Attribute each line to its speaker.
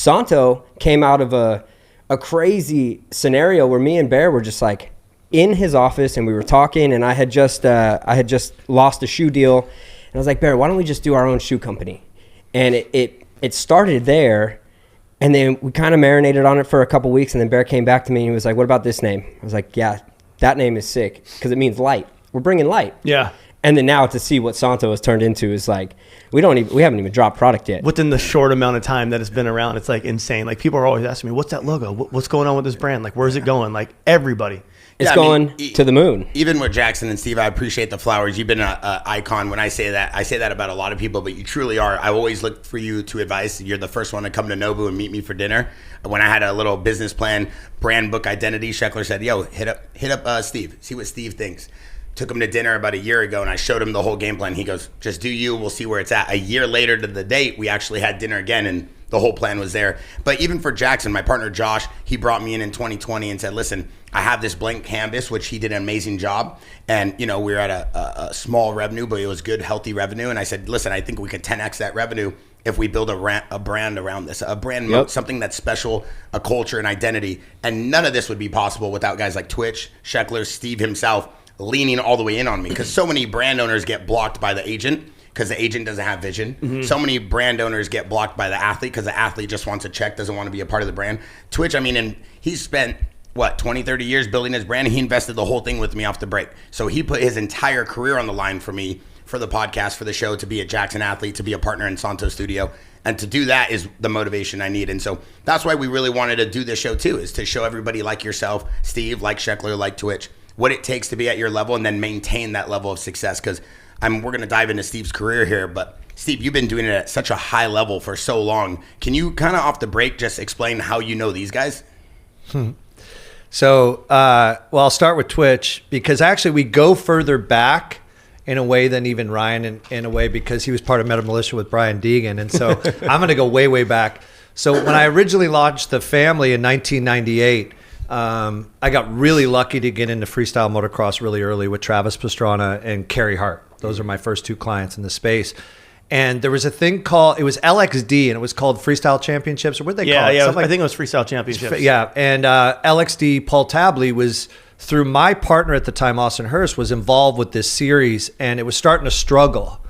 Speaker 1: Santo came out of a crazy scenario where me and Bear were just like in his office and we were talking, and I had just lost a shoe deal, and I was like, Bear, why don't we just do our own shoe company? And it started there, and then we kind of marinated on it for a couple weeks, and then Bear came back to me and he was like, what about this name? I was like, yeah, that name is sick because it means light. We're bringing light.
Speaker 2: Yeah.
Speaker 1: And then now to see what Santo has turned into is like, we haven't even dropped product yet.
Speaker 2: Within the short amount of time that it's been around, it's like insane. Like people are always asking me, what's that logo? What's going on with this brand? Like, where's it going? Like everybody.
Speaker 1: It's going to the moon.
Speaker 3: Even with Jaxxon and Steve, I appreciate the flowers. You've been an icon. When I say that about a lot of people, but you truly are. I always look for you to advise. You're the first one to come to Nobu and meet me for dinner. When I had a little business plan, brand book identity, Sheckler said, yo, hit up Steve. See what Steve thinks. Took him to dinner about a year ago, and I showed him the whole game plan. He goes, just do you. We'll see where it's at. A year later to the date, we actually had dinner again, and the whole plan was there. But even for Jaxxon, my partner Josh, he brought me in 2020 and said, listen, I have this blank canvas, which he did an amazing job. And, we were at a small revenue, but it was good, healthy revenue. And I said, listen, I think we could 10X that revenue if we build a brand around this, a brand,
Speaker 1: yep.
Speaker 3: Something that's special, a culture and identity. And none of this would be possible without guys like Twitch, Sheckler, Steve himself, leaning all the way in on me, because so many brand owners get blocked by the agent because the agent doesn't have vision. Mm-hmm. So many brand owners get blocked by the athlete because the athlete just wants a check, doesn't want to be a part of the brand. Twitch, and he's spent 20, 30 years building his brand, and he invested the whole thing with me off the break. So he put his entire career on the line for me, for the podcast, for the show, to be a Jaxxon athlete, to be a partner in Santo Studio. And to do that is the motivation I need. And so that's why we really wanted to do this show too, is to show everybody like yourself, Steve, like Sheckler, like Twitch, what it takes to be at your level and then maintain that level of success. Because we're going to dive into Steve's career here, but Steve, you've been doing it at such a high level for so long. Can you kind of off the break just explain how you know these guys?
Speaker 4: So, I'll start with Twitch, because actually we go further back in a way than even Ryan in a way, because he was part of Meta Militia with Brian Deegan. And so I'm going to go way, way back. So when I originally launched the family in 1998, I got really lucky to get into freestyle motocross really early with Travis Pastrana and Carey Hart. Those are my first two clients in the space. And there was a thing called, it was LXD, and it was called Freestyle Championships, or what did they call it?
Speaker 2: Yeah, I think it was Freestyle Championships.
Speaker 4: Yeah, and LXD, Paul Tabley, was, through my partner at the time, Austin Hurst, was involved with this series, and it was starting to struggle.